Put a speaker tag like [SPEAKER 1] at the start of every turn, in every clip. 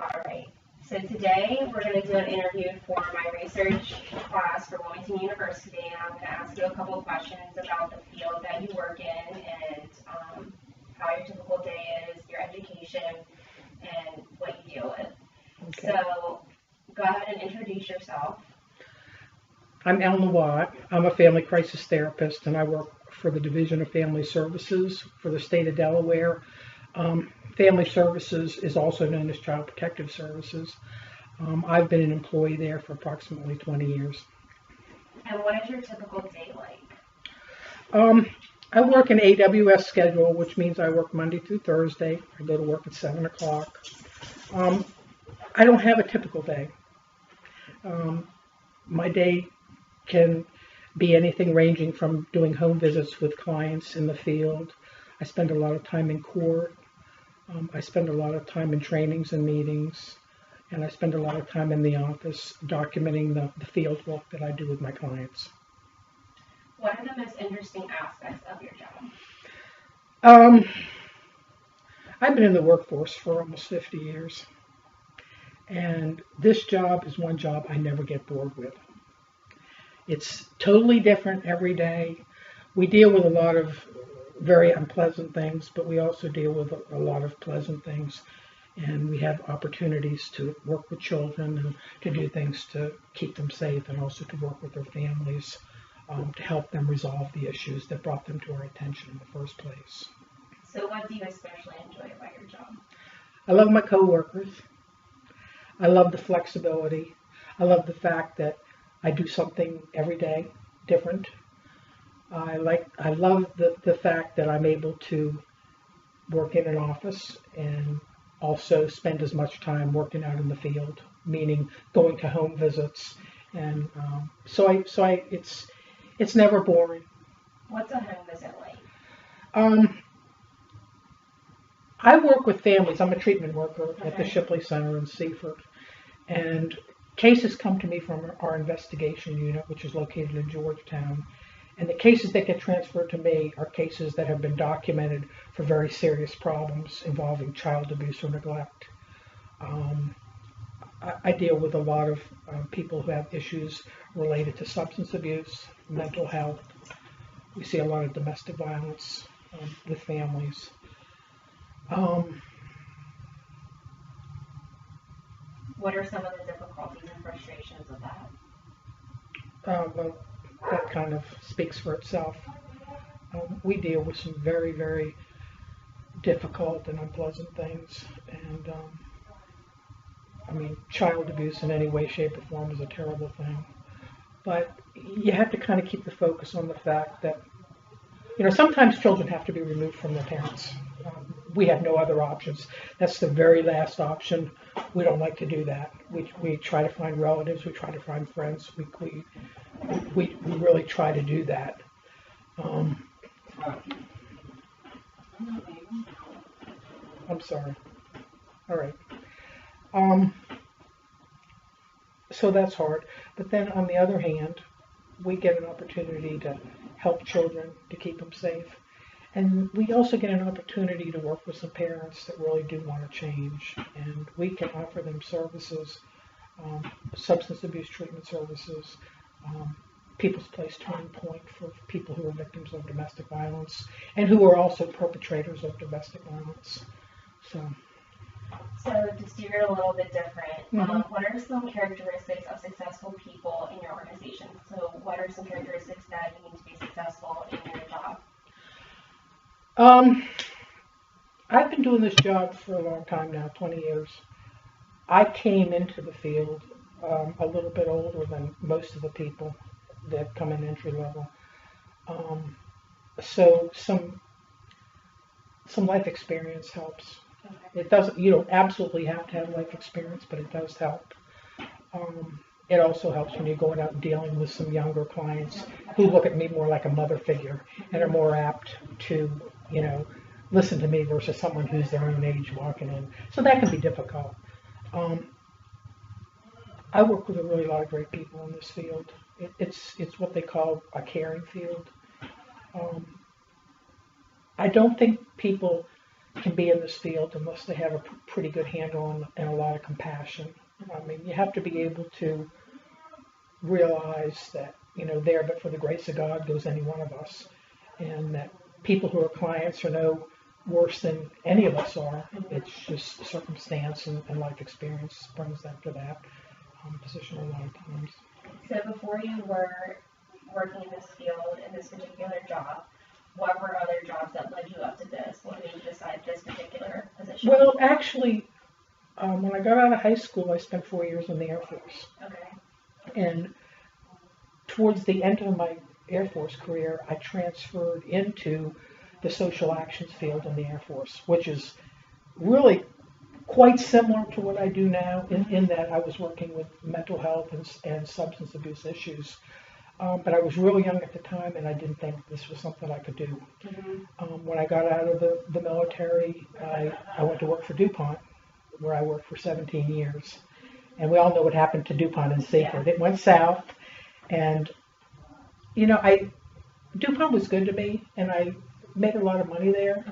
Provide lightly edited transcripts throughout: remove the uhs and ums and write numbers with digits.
[SPEAKER 1] All right. So today we're going to do an interview for my research class for Wilmington University, and I'm going to ask you a couple of questions about the field that you work in and how your typical day is, your education, and what you deal with. Okay. So go ahead and introduce yourself.
[SPEAKER 2] I'm Elna Watt. I'm a family crisis therapist, and I work for the Division of Family Services for the state of Delaware. Family Services is also known as Child Protective Services. I've been an employee there for approximately 20 years.
[SPEAKER 1] And what is your typical day like?
[SPEAKER 2] I work an AWS schedule, which means I work Monday through Thursday. I go to work at 7 o'clock. I don't have a typical day. My day can be anything ranging from doing home visits with clients in the field. I spend a lot of time in court. I spend a lot of time in trainings and meetings, and I spend a lot of time in the office documenting the field work that I do with my clients.
[SPEAKER 1] What are the most interesting aspects of your job?
[SPEAKER 2] I've been in the workforce for almost 50 years, and this job is one job I never get bored with. It's totally different every day. We deal with a lot of very unpleasant things, but we also deal with a lot of pleasant things, and we have opportunities to work with children and to do things to keep them safe, and also to work with their families to help them resolve the issues that brought them to our attention in the first place.
[SPEAKER 1] So what do you especially enjoy about your job?
[SPEAKER 2] I love my coworkers. I love the flexibility. I love the fact that I do something every day different. I love the fact that I'm able to work in an office and also spend as much time working out in the field, meaning going to home visits, and it's never boring.
[SPEAKER 1] What's a home visit like?
[SPEAKER 2] I work with families. I'm a treatment worker at the Shipley Center in Seaford, and cases come to me from our investigation unit, which is located in Georgetown. And the cases that get transferred to me are cases that have been documented for very serious problems involving child abuse or neglect. I deal with a lot of people who have issues related to substance abuse, mental health. We see a lot of domestic violence with families.
[SPEAKER 1] What are some of the difficulties and frustrations of that?
[SPEAKER 2] Well, that kind of speaks for itself. We deal with some very, very difficult and unpleasant things, and child abuse in any way, shape, or form is a terrible thing. But you have to kind of keep the focus on the fact that, sometimes children have to be removed from their parents. We have no other options. That's the very last option. We don't like to do that. We try to find relatives. We try to find friends. We really try to do that. I'm sorry. All right. So that's hard. But then on the other hand, we get an opportunity to help children, to keep them safe. And we also get an opportunity to work with some parents that really do want to change. And we can offer them services, substance abuse treatment services, People's Place Turning Point for people who are victims of domestic violence and who are also perpetrators of domestic violence. So
[SPEAKER 1] to steer it a little bit different, what are some characteristics of successful people in your organization? So what are some characteristics that you need to be successful in your job?
[SPEAKER 2] I've been doing this job for a long time now, 20 years. I came into the field a little bit older than most of the people that come in entry level. So some life experience helps. It doesn't, you don't absolutely have to have life experience, but it does help. It also helps when you're going out and dealing with some younger clients who look at me more like a mother figure and are more apt to, listen to me versus someone who's their own age walking in. So that can be difficult. I work with a really lot of great people in this field. It's what they call a caring field. I don't think people can be in this field unless they have a pretty good handle on and a lot of compassion. I mean, you have to be able to realize that, there but for the grace of God goes any one of us, and that people who are clients are no worse than any of us are. It's just circumstance and life experience brings them to that position a lot of times.
[SPEAKER 1] So before you were working in this field, in this particular job, what were other jobs that led you up to this? What made you decide this particular position?
[SPEAKER 2] Well, actually, when I got out of high school, I spent 4 years in the Air Force.
[SPEAKER 1] Okay.
[SPEAKER 2] And towards the end of my Air Force career, I transferred into the social actions field in the Air Force, which is really quite similar to what I do now in that I was working with mental health and substance abuse issues. But I was really young at the time, and I didn't think this was something I could do. When I got out of the military, I went to work for DuPont, where I worked for 17 years. And we all know what happened to DuPont in Seaford. It went south, and, DuPont was good to me, and I made a lot of money there.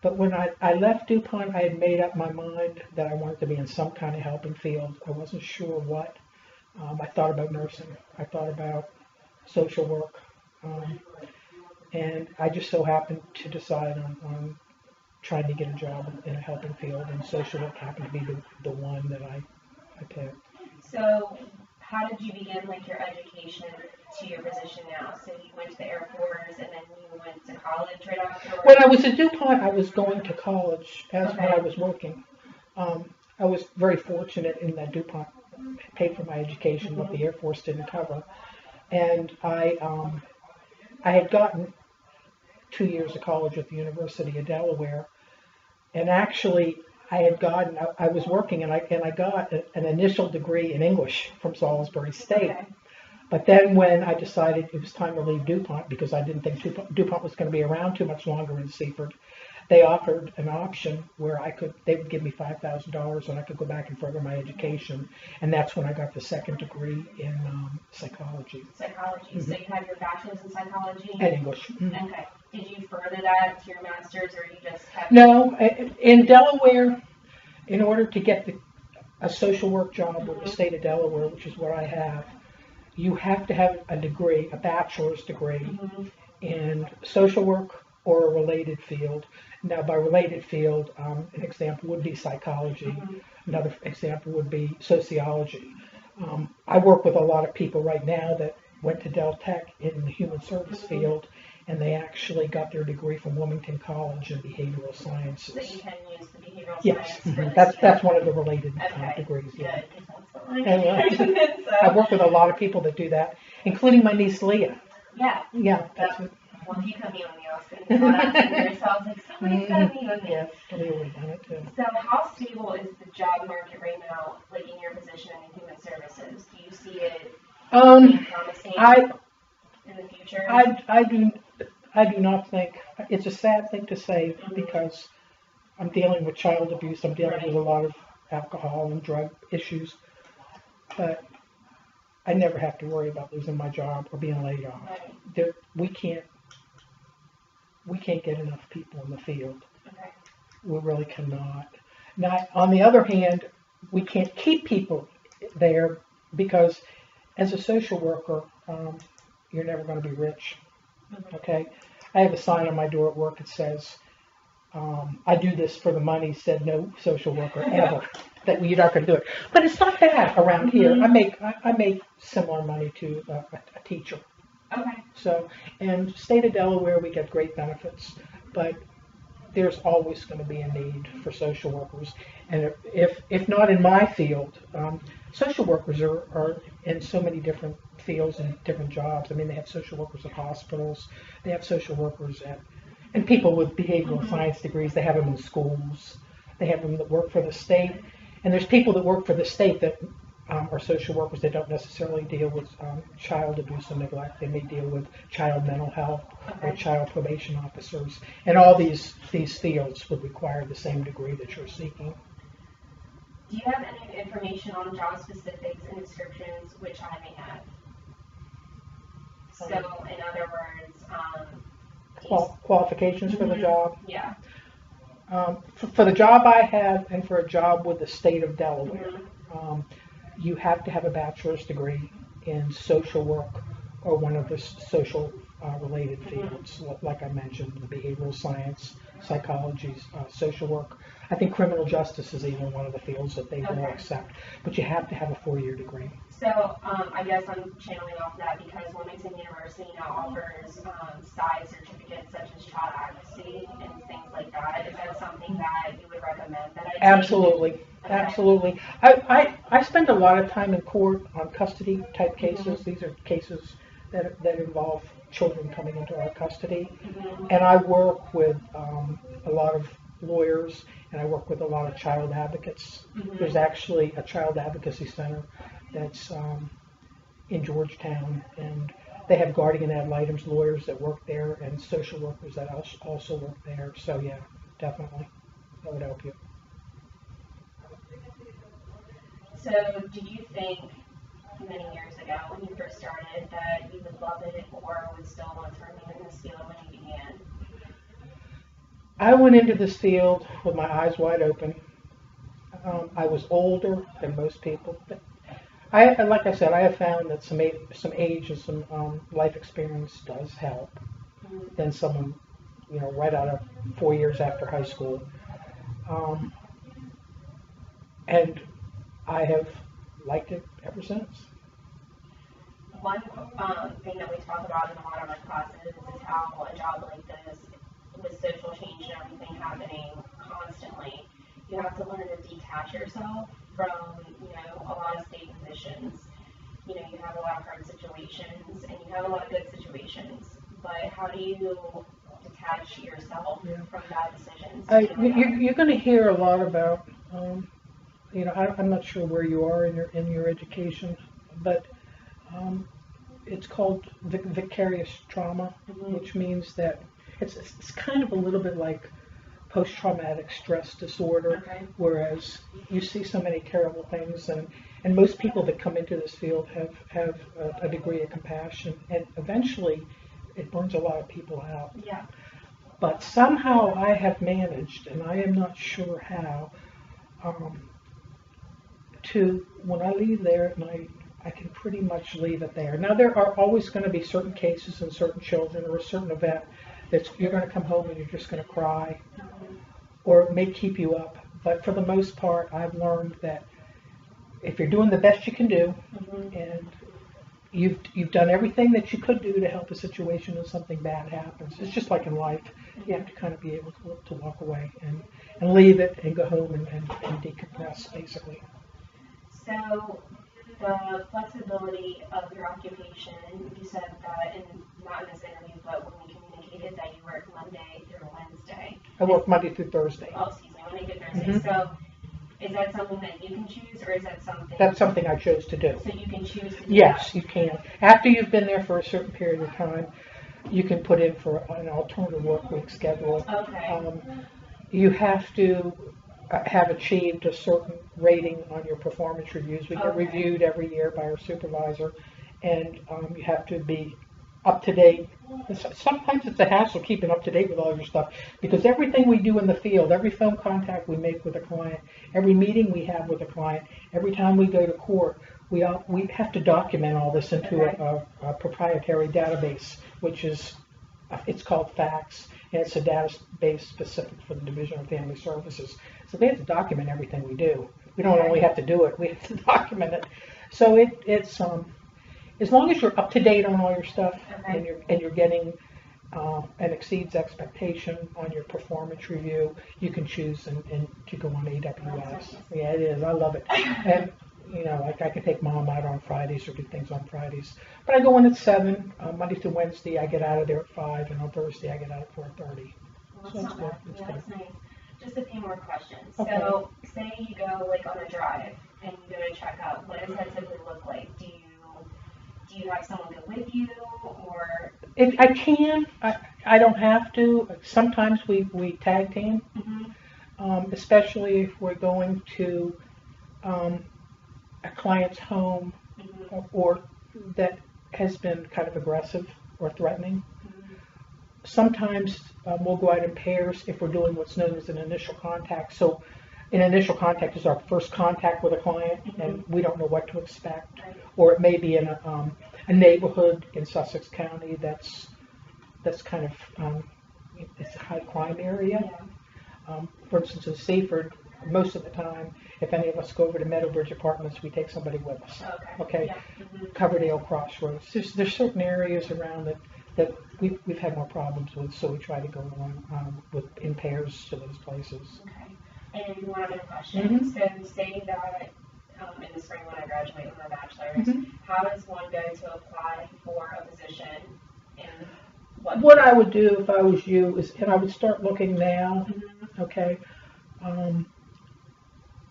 [SPEAKER 2] But when I left DuPont, I had made up my mind that I wanted to be in some kind of helping field. I wasn't sure what. I thought about nursing. I thought about social work. And I just so happened to decide on trying to get a job in a helping field, and social work happened to be the one that I picked.
[SPEAKER 1] So how did you begin your education to your position now? So you went to the Air Force and then you went to college right afterwards?
[SPEAKER 2] When I was at DuPont, I was going to college as when I was working. I was very fortunate in that DuPont paid for my education, but the Air Force didn't cover. And I had gotten 2 years of college at the University of Delaware, and actually I was working and I got an initial degree in English from Salisbury State.
[SPEAKER 1] Okay.
[SPEAKER 2] But then when I decided it was time to leave DuPont, because I didn't think DuPont was going to be around too much longer in Seaford, they offered an option where they would give me $5,000 and I could go back and further my education. And that's when I got the second degree in psychology.
[SPEAKER 1] Psychology. So you had your bachelor's in psychology?
[SPEAKER 2] And English.
[SPEAKER 1] Okay. Did you further that to your master's, or you just kept?
[SPEAKER 2] No, in Delaware, in order to get a social work job with the state of Delaware, which is what I have, you have to have a degree, a bachelor's degree in social work or a related field. Now, by related field, an example would be psychology. Another example would be sociology. I work with a lot of people right now that went to Del Tech in the human service field, and they actually got their degree from Wilmington College in behavioral sciences.
[SPEAKER 1] So you can use the behavioral
[SPEAKER 2] Yes,
[SPEAKER 1] science for this
[SPEAKER 2] that's one of the related degrees. Yeah.
[SPEAKER 1] Good, 'cause that's what I'm
[SPEAKER 2] I work with a lot of people that do that, including my niece Leah.
[SPEAKER 1] Yeah.
[SPEAKER 2] Yeah, that's what.
[SPEAKER 1] Well, if you cut me on the Austin, not asking yourself, somebody's got to be on me.
[SPEAKER 2] Yeah, Leah would have done it too.
[SPEAKER 1] So how stable is the job market right now, in your position in human services? Do you see it being promising in the future?
[SPEAKER 2] I do not think, it's a sad thing to say because I'm dealing with child abuse, I'm dealing with a lot of alcohol and drug issues, but I never have to worry about losing my job or being laid off.
[SPEAKER 1] Right.
[SPEAKER 2] We can't get enough people in the field.
[SPEAKER 1] Okay.
[SPEAKER 2] We really cannot. Now, on the other hand, we can't keep people there because as a social worker, you're never going to be rich. Okay? I have a sign on my door at work that says, I do this for the money, said no social worker ever. That you're not going to do it. But it's not that around here. I make similar money to a teacher.
[SPEAKER 1] Okay.
[SPEAKER 2] So, in the state of Delaware, we get great benefits, but there's always going to be a need for social workers. And if not in my field, social workers are in so many different fields and different jobs. I mean, they have social workers at hospitals, they have social workers and people with behavioral science degrees, they have them in schools, they have them that work for the state. And there's people that work for the state that are social workers that don't necessarily deal with child abuse and neglect. They may deal with child mental health or child probation officers. And all these fields would require the same degree that you're seeking.
[SPEAKER 1] Do you have any information on job specifics and descriptions which I may have? So, in other words,
[SPEAKER 2] Qualifications for the job?
[SPEAKER 1] Yeah.
[SPEAKER 2] For the job I have and for a job with the state of Delaware,
[SPEAKER 1] Mhm.
[SPEAKER 2] you have to have a bachelor's degree in social work or one of the social related fields, like I mentioned, the behavioral science, psychology, social work. I think criminal justice is even one of the fields that they will
[SPEAKER 1] Okay.
[SPEAKER 2] accept, but you have to have a 4-year degree.
[SPEAKER 1] So I guess I'm channeling off that because Wilmington University now offers side certificates such as child advocacy and things like that. Is that something that you would recommend that I take?
[SPEAKER 2] Absolutely,
[SPEAKER 1] Okay.
[SPEAKER 2] absolutely. I spend a lot of time in court on custody type cases. These are cases that involve children coming into our custody.
[SPEAKER 1] Mhm.
[SPEAKER 2] And I work with a lot of lawyers, and I work with a lot of child advocates.
[SPEAKER 1] Mhm.
[SPEAKER 2] There's actually a child advocacy center that's in Georgetown, and they have guardian ad litem lawyers that work there and social workers that also work there. So yeah, definitely, that would help you.
[SPEAKER 1] So did you think many years ago when you first started that you would love it or would still want to remain in this field when you began?
[SPEAKER 2] I went into this field with my eyes wide open. I was older than most people. Like I said, I have found that some age and some life experience does help
[SPEAKER 1] Mhm.
[SPEAKER 2] than someone, right out of 4 years after high school. Um, and I have liked it ever since.
[SPEAKER 1] One thing that we talk about in a lot of our classes is how a job like this, with social change and everything happening constantly, you have to learn to detach yourself from, a lot of state positions. You have a lot of hard situations and you have a lot of good situations, but how do you detach yourself
[SPEAKER 2] Yeah.
[SPEAKER 1] from bad decisions? To do that?
[SPEAKER 2] You're going to hear a lot about, I'm not sure where you are in your education, but um, it's called vicarious trauma,
[SPEAKER 1] Mhm.
[SPEAKER 2] which means that it's kind of a little bit like post-traumatic stress disorder,
[SPEAKER 1] Okay.
[SPEAKER 2] whereas you see so many terrible things, and most people that come into this field have a degree of compassion, and eventually it burns a lot of people out.
[SPEAKER 1] Yeah.
[SPEAKER 2] But somehow I have managed, and I am not sure how, um, to when I leave there at night, I can pretty much leave it there. Now there are always going to be certain cases and certain children or a certain event that you're going to come home and you're just going to cry,
[SPEAKER 1] Mhm.
[SPEAKER 2] or it may keep you up. But for the most part, I've learned that if you're doing the best you can do,
[SPEAKER 1] Mhm.
[SPEAKER 2] and you've done everything that you could do to help a situation and something bad happens, it's just like in life. You have to kind of be able to walk away and leave it and go home and decompress, basically.
[SPEAKER 1] So the flexibility of your occupation, you said that not in this interview, but when we communicated that you work Monday through Wednesday.
[SPEAKER 2] I work Monday through Thursday.
[SPEAKER 1] Oh, excuse me, Monday through Thursday.
[SPEAKER 2] Mhm.
[SPEAKER 1] So is that something that you can choose, or is that something?
[SPEAKER 2] That's something I chose to do.
[SPEAKER 1] So you can choose to do
[SPEAKER 2] Yes,
[SPEAKER 1] that?
[SPEAKER 2] you can. After you've been there for a certain period of time, you can put in for an alternative work week schedule.
[SPEAKER 1] Okay.
[SPEAKER 2] You have to have achieved a certain rating on your performance reviews. We get
[SPEAKER 1] Okay.
[SPEAKER 2] reviewed every year by our supervisor, and you have to be up to date. Sometimes it's a hassle keeping up to date with all your stuff because everything we do in the field, every phone contact we make with a client, every meeting we have with a client, every time we go to court, we have to document all this into a proprietary database, which is it's called FACS, and it's a database specific for the Division of Family Services. So we have to document everything we do. We don't only have to do it; we have to document it. So it's as long as you're up to date on all your stuff
[SPEAKER 1] Okay.
[SPEAKER 2] and you're getting and exceeds expectation on your performance review, you can choose and to go on AWS. Yeah, it is. I love it. And like I can take mom out on Fridays or do things on Fridays. But I go in at 7, Monday through Wednesday. I get out of there at 5, and on Thursday I get out at 4:30.
[SPEAKER 1] Well,
[SPEAKER 2] So
[SPEAKER 1] that's
[SPEAKER 2] it's
[SPEAKER 1] not
[SPEAKER 2] good.
[SPEAKER 1] bad.
[SPEAKER 2] It's
[SPEAKER 1] Yeah,
[SPEAKER 2] good.
[SPEAKER 1] that's nice. Just a few more questions.
[SPEAKER 2] Okay.
[SPEAKER 1] So, say you go like on a drive and you go to check out. What does that typically look like? Do you have someone go with you, or?
[SPEAKER 2] If I can, I don't have to. Sometimes we tag team,
[SPEAKER 1] Mhm.
[SPEAKER 2] especially if we're going to um, a client's home
[SPEAKER 1] Mhm.
[SPEAKER 2] or that has been kind of aggressive or threatening.
[SPEAKER 1] Mhm.
[SPEAKER 2] sometimes we'll go out in pairs if we're doing what's known as an initial contact. So an initial contact is our first contact with a client, and we don't know what to expect.
[SPEAKER 1] Right.
[SPEAKER 2] Or it may be in a neighborhood in Sussex County that's kind of it's a high crime area.
[SPEAKER 1] Yeah.
[SPEAKER 2] For instance, in Seaford, most of the time, if any of us go over to Meadowbridge Apartments, we take somebody with us. Okay.
[SPEAKER 1] Yeah.
[SPEAKER 2] Coverdale Crossroads. There's certain areas around that we've had more problems with, so we try to go along in pairs to those places.
[SPEAKER 1] Okay. And one other question.
[SPEAKER 2] Mhm.
[SPEAKER 1] So say that in the spring when I graduate with my bachelor's, how does one go to apply for a position in
[SPEAKER 2] What I would do if I was you is, and I would start looking now, okay?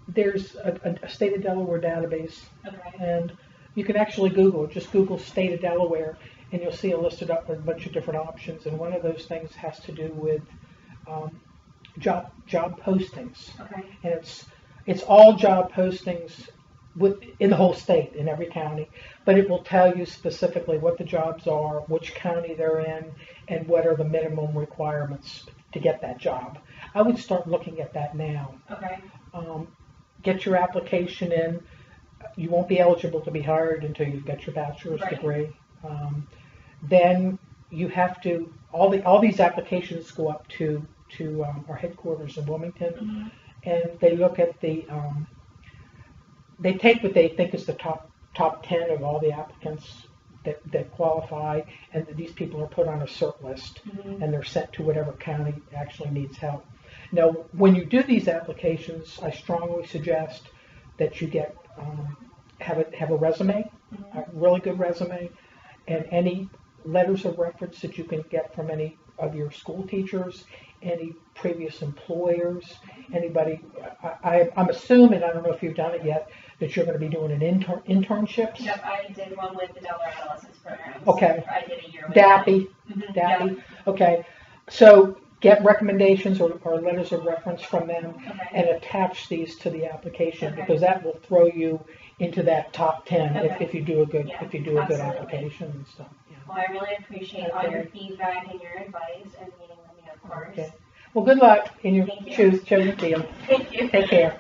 [SPEAKER 2] There's a state of Delaware database,
[SPEAKER 1] Okay.
[SPEAKER 2] and you can actually Google it. Just Google state of Delaware, and you'll see it listed up with a bunch of different options. And one of those things has to do with job postings,
[SPEAKER 1] Okay.
[SPEAKER 2] and it's all job postings in the whole state, in every county, but it will tell you specifically what the jobs are, which county they're in, and what are the minimum requirements to get that job. I would start looking at that now.
[SPEAKER 1] Okay.
[SPEAKER 2] Get your application in. You won't be eligible to be hired until you've got your bachelor's
[SPEAKER 1] Right.
[SPEAKER 2] degree. Then you have to, all these applications go up to our headquarters in Wilmington, and they look at they take what they think is the top 10 of all the applicants that qualify, and these people are put on a cert list, and they're sent to whatever county actually needs help. Now, when you do these applications, I strongly suggest that you have a resume, a really good resume, and any letters of reference that you can get from any of your school teachers, any previous employers, anybody. I'm assuming, I don't know if you've done it yet, that you're going to be doing an internships.
[SPEAKER 1] Yep, I did one with the Delaware Adolescents Program.
[SPEAKER 2] Okay.
[SPEAKER 1] I did a year with
[SPEAKER 2] DAPI.
[SPEAKER 1] them.
[SPEAKER 2] DAPI.
[SPEAKER 1] Yep.
[SPEAKER 2] Okay. So get recommendations or letters of reference from them,
[SPEAKER 1] Okay.
[SPEAKER 2] and attach these to the application,
[SPEAKER 1] Okay.
[SPEAKER 2] because that will throw you into that top 10
[SPEAKER 1] Okay.
[SPEAKER 2] if you do a good
[SPEAKER 1] Yeah,
[SPEAKER 2] if you do a good
[SPEAKER 1] absolutely.
[SPEAKER 2] application and stuff. Yeah.
[SPEAKER 1] Well, I really appreciate all
[SPEAKER 2] Okay.
[SPEAKER 1] your feedback and your advice and meeting with me, of course.
[SPEAKER 2] Okay. Well, good luck in your
[SPEAKER 1] Thank you.
[SPEAKER 2] chosen field.
[SPEAKER 1] Thank you.
[SPEAKER 2] Take care.